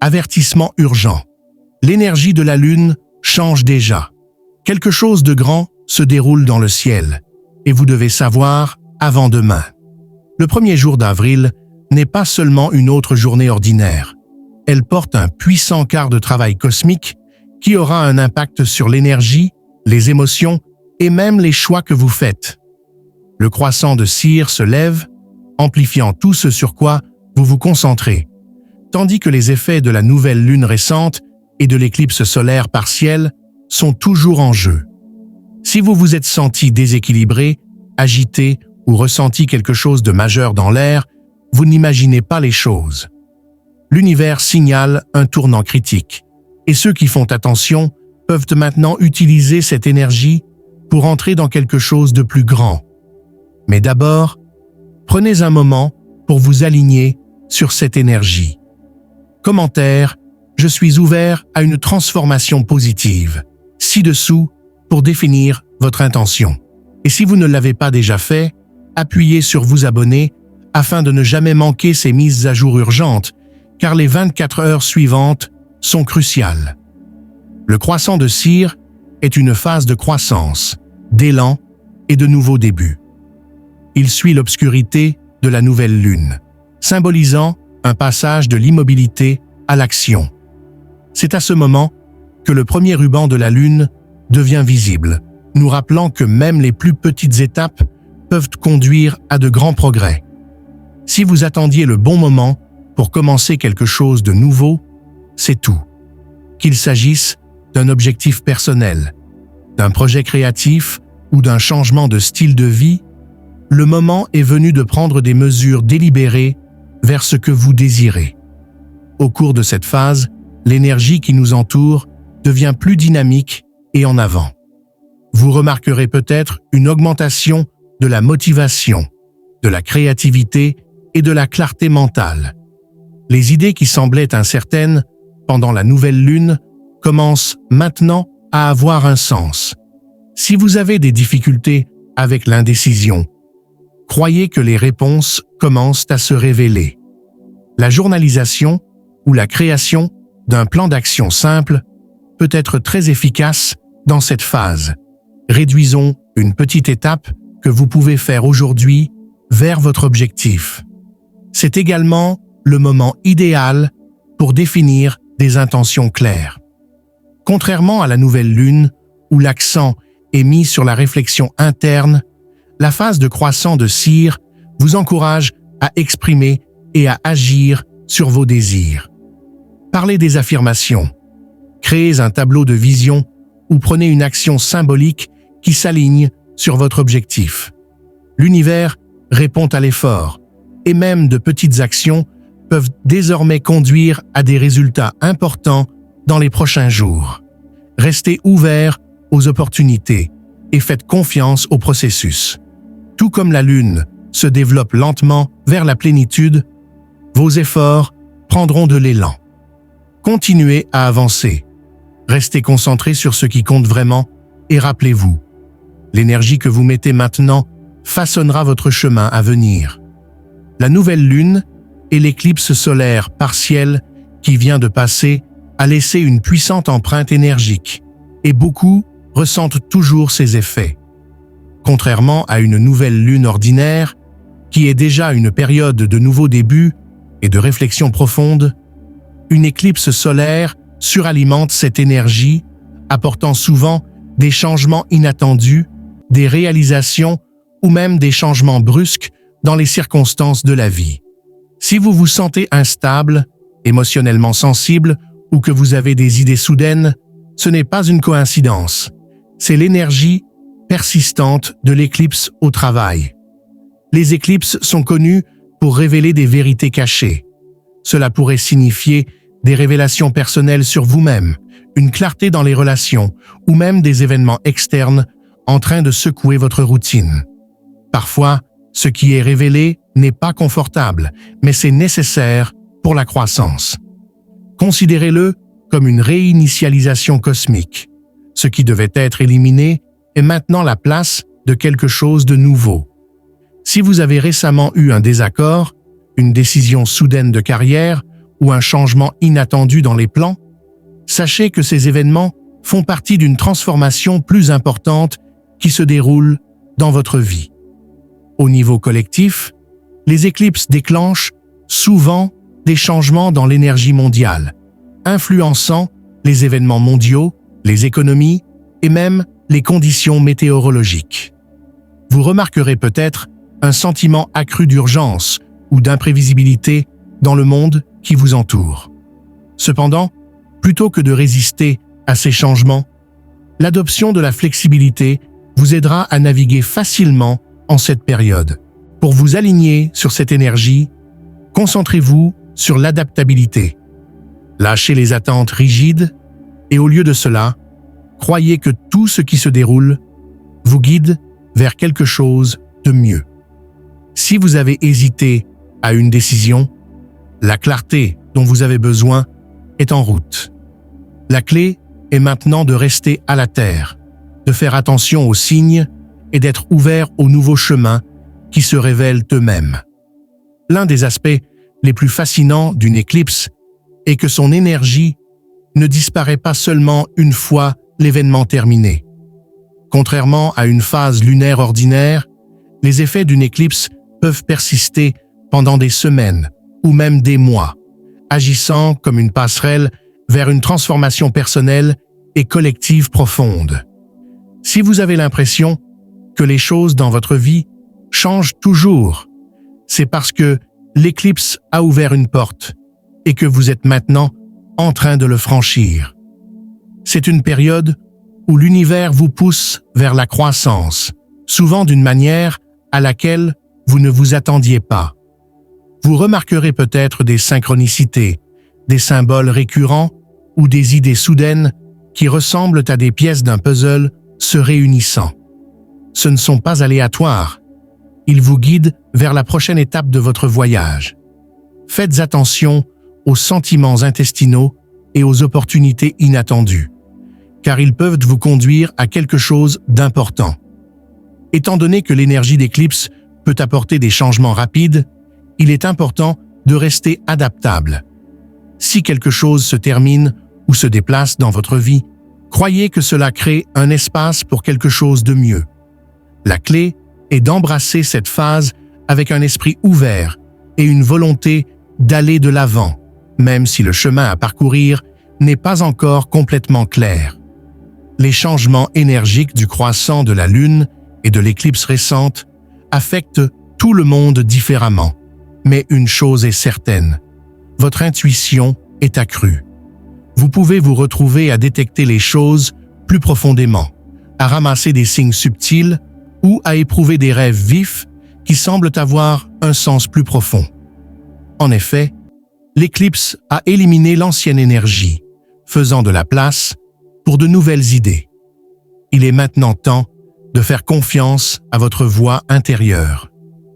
Avertissement urgent. L'énergie de la Lune change déjà. Quelque chose de grand se déroule dans le ciel, et vous devez savoir avant demain. Le premier jour d'avril n'est pas seulement une autre journée ordinaire. Elle porte un puissant quart de travail cosmique qui aura un impact sur l'énergie, les émotions et même les choix que vous faites. Le croissant de cire se lève, amplifiant tout ce sur quoi vous vous concentrez, tandis que les effets de la nouvelle lune récente et de l'éclipse solaire partielle sont toujours en jeu. Si vous vous êtes senti déséquilibré, agité ou ressenti quelque chose de majeur dans l'air, vous n'imaginez pas les choses. L'univers signale un tournant critique, et ceux qui font attention peuvent maintenant utiliser cette énergie pour entrer dans quelque chose de plus grand. Mais d'abord, prenez un moment pour vous aligner sur cette énergie. Commentaire: je suis ouvert à une transformation positive. Ci-dessous pour définir votre intention. Et si vous ne l'avez pas déjà fait, appuyez sur vous abonner afin de ne jamais manquer ces mises à jour urgentes, car les 24 heures suivantes sont cruciales. Le croissant de cire est une phase de croissance, d'élan et de nouveaux débuts. Il suit l'obscurité de la nouvelle lune, symbolisant un passage de l'immobilité à l'action. C'est à ce moment que le premier ruban de la lune devient visible, nous rappelant que même les plus petites étapes peuvent conduire à de grands progrès. Si vous attendiez le bon moment pour commencer quelque chose de nouveau, c'est tout. Qu'il s'agisse d'un objectif personnel, d'un projet créatif ou d'un changement de style de vie, le moment est venu de prendre des mesures délibérées vers ce que vous désirez. Au cours de cette phase, l'énergie qui nous entoure devient plus dynamique et en avant. Vous remarquerez peut-être une augmentation de la motivation, de la créativité et de la clarté mentale. Les idées qui semblaient incertaines pendant la nouvelle lune commencent maintenant à avoir un sens. Si vous avez des difficultés avec l'indécision, croyez que les réponses commencent à se révéler. La journalisation ou la création d'un plan d'action simple peut être très efficace dans cette phase. Réduisons une petite étape que vous pouvez faire aujourd'hui vers votre objectif. C'est également le moment idéal pour définir des intentions claires. Contrairement à la nouvelle lune, où l'accent est mis sur la réflexion interne, la phase de croissant de cire vous encourage à exprimer et à agir sur vos désirs. Parlez des affirmations. Créez un tableau de vision ou prenez une action symbolique qui s'aligne sur votre objectif. L'univers répond à l'effort, et même de petites actions peuvent désormais conduire à des résultats importants dans les prochains jours. Restez ouverts aux opportunités et faites confiance au processus. Tout comme la Lune se développe lentement vers la plénitude, vos efforts prendront de l'élan. Continuez à avancer. Restez concentrés sur ce qui compte vraiment et rappelez-vous, l'énergie que vous mettez maintenant façonnera votre chemin à venir. La nouvelle lune et l'éclipse solaire partielle qui vient de passer a laissé une puissante empreinte énergique et beaucoup ressentent toujours ses effets. Contrairement à une nouvelle lune ordinaire, qui est déjà une période de nouveaux débuts et de réflexion profonde, une éclipse solaire suralimente cette énergie, apportant souvent des changements inattendus, des réalisations ou même des changements brusques dans les circonstances de la vie. Si vous vous sentez instable, émotionnellement sensible ou que vous avez des idées soudaines, ce n'est pas une coïncidence. C'est l'énergie persistante de l'éclipse au travail. Les éclipses sont connues pour révéler des vérités cachées. Cela pourrait signifier des révélations personnelles sur vous-même, une clarté dans les relations ou même des événements externes en train de secouer votre routine. Parfois, ce qui est révélé n'est pas confortable, mais c'est nécessaire pour la croissance. Considérez-le comme une réinitialisation cosmique. Ce qui devait être éliminé est maintenant la place de quelque chose de nouveau. Si vous avez récemment eu un désaccord, une décision soudaine de carrière ou un changement inattendu dans les plans, sachez que ces événements font partie d'une transformation plus importante qui se déroule dans votre vie. Au niveau collectif, les éclipses déclenchent souvent des changements dans l'énergie mondiale, influençant les événements mondiaux, les économies et même les conditions météorologiques. Vous remarquerez peut-être un sentiment accru d'urgence ou d'imprévisibilité dans le monde qui vous entoure. Cependant, plutôt que de résister à ces changements, l'adoption de la flexibilité vous aidera à naviguer facilement en cette période. Pour vous aligner sur cette énergie, concentrez-vous sur l'adaptabilité. Lâchez les attentes rigides et au lieu de cela, croyez que tout ce qui se déroule vous guide vers quelque chose de mieux. Si vous avez hésité à une décision, la clarté dont vous avez besoin est en route. La clé est maintenant de rester à la terre, de faire attention aux signes et d'être ouvert aux nouveaux chemins qui se révèlent eux-mêmes. L'un des aspects les plus fascinants d'une éclipse est que son énergie ne disparaît pas seulement une fois l'événement terminé. Contrairement à une phase lunaire ordinaire, les effets d'une éclipse peuvent persister pendant des semaines ou même des mois, agissant comme une passerelle vers une transformation personnelle et collective profonde. Si vous avez l'impression que les choses dans votre vie changent toujours, c'est parce que l'éclipse a ouvert une porte et que vous êtes maintenant en train de le franchir. C'est une période où l'univers vous pousse vers la croissance, souvent d'une manière à laquelle vous ne vous attendiez pas. Vous remarquerez peut-être des synchronicités, des symboles récurrents ou des idées soudaines qui ressemblent à des pièces d'un puzzle se réunissant. Ce ne sont pas aléatoires. Ils vous guident vers la prochaine étape de votre voyage. Faites attention aux sentiments intestinaux et aux opportunités inattendues, car ils peuvent vous conduire à quelque chose d'important. Étant donné que l'énergie d'éclipse peut apporter des changements rapides, il est important de rester adaptable. Si quelque chose se termine ou se déplace dans votre vie, croyez que cela crée un espace pour quelque chose de mieux. La clé est d'embrasser cette phase avec un esprit ouvert et une volonté d'aller de l'avant, même si le chemin à parcourir n'est pas encore complètement clair. Les changements énergiques du croissant de la Lune et de l'éclipse récente affectent tout le monde différemment. Mais une chose est certaine, votre intuition est accrue. Vous pouvez vous retrouver à détecter les choses plus profondément, à ramasser des signes subtils ou à éprouver des rêves vifs qui semblent avoir un sens plus profond. En effet, l'éclipse a éliminé l'ancienne énergie, faisant de la place pour de nouvelles idées. Il est maintenant temps de faire confiance à votre voix intérieure.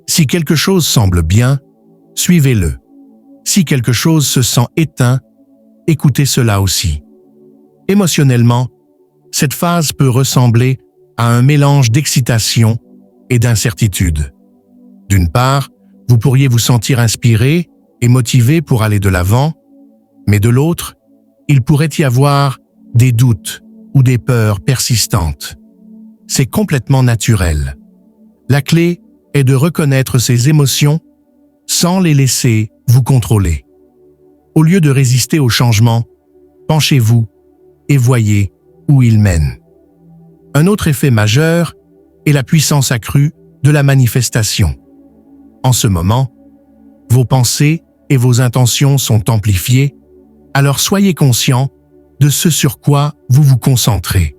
Si quelque chose semble bien, suivez-le. Si quelque chose se sent éteint, écoutez cela aussi. Émotionnellement, cette phase peut ressembler à un mélange d'excitation et d'incertitude. D'une part, vous pourriez vous sentir inspiré et motivé pour aller de l'avant, mais de l'autre, il pourrait y avoir des doutes ou des peurs persistantes. C'est complètement naturel. La clé est de reconnaître ces émotions sans les laisser vous contrôler. Au lieu de résister au changement, penchez-vous et voyez où il mène. Un autre effet majeur est la puissance accrue de la manifestation. En ce moment, vos pensées et vos intentions sont amplifiées, alors soyez conscient de ce sur quoi vous vous concentrez.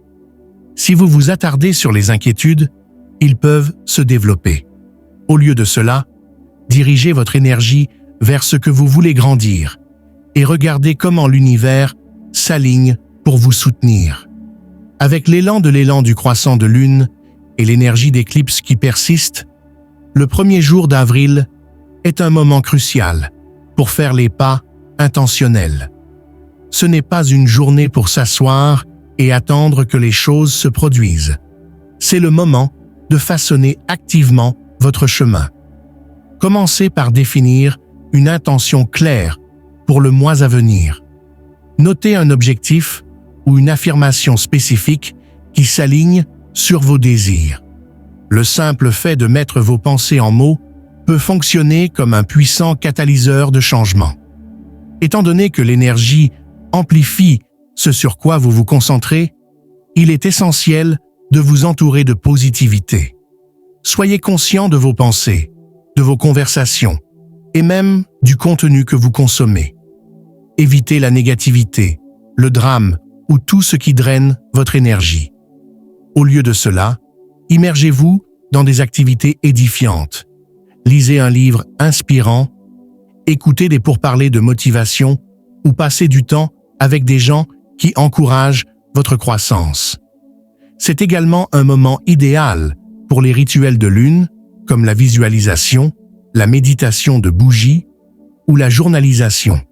Si vous vous attardez sur les inquiétudes, ils peuvent se développer. Au lieu de cela, dirigez votre énergie vers ce que vous voulez grandir et regardez comment l'univers s'aligne pour vous soutenir. Avec l'élan du croissant de lune et l'énergie d'éclipse qui persiste, le 1er jour d'avril est un moment crucial pour faire les pas intentionnels. Ce n'est pas une journée pour s'asseoir et attendre que les choses se produisent. C'est le moment de façonner activement votre chemin. Commencez par définir une intention claire pour le mois à venir. Notez un objectif ou une affirmation spécifique qui s'aligne sur vos désirs. Le simple fait de mettre vos pensées en mots peut fonctionner comme un puissant catalyseur de changement. Étant donné que l'énergie amplifie ce sur quoi vous vous concentrez, il est essentiel de vous entourer de positivité. Soyez conscient de vos pensées, de vos conversations et même du contenu que vous consommez. Évitez la négativité, le drame ou tout ce qui draine votre énergie. Au lieu de cela, immergez-vous dans des activités édifiantes. Lisez un livre inspirant, écoutez des pourparlers de motivation ou passez du temps avec des gens qui encouragent votre croissance. C'est également un moment idéal pour les rituels de lune, comme la visualisation, la méditation de bougies ou la journalisation.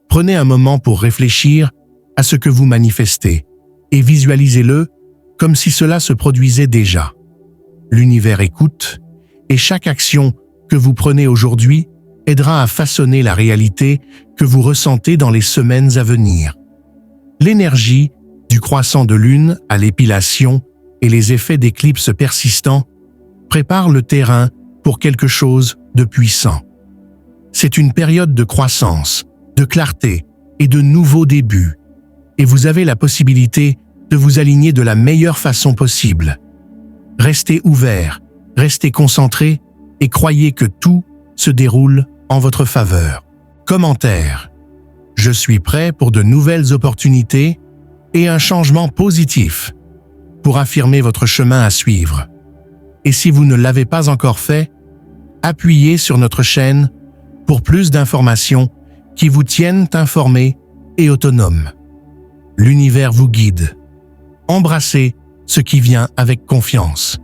Prenez un moment pour réfléchir à ce que vous manifestez et visualisez-le comme si cela se produisait déjà. L'univers écoute et chaque action que vous prenez aujourd'hui aidera à façonner la réalité que vous ressentez dans les semaines à venir. L'énergie du croissant de lune à l'épilation et les effets d'éclipse persistants préparent le terrain pour quelque chose de puissant. C'est une période de croissance, de clarté et de nouveaux débuts, et vous avez la possibilité de vous aligner de la meilleure façon possible. Restez ouvert, restez concentré et croyez que tout se déroule en votre faveur. Commentaire. Je suis prêt pour de nouvelles opportunités et un changement positif pour affirmer votre chemin à suivre. Et si vous ne l'avez pas encore fait, appuyez sur notre chaîne pour plus d'informations qui vous tiennent informés et autonomes. L'univers vous guide. Embrassez ce qui vient avec confiance.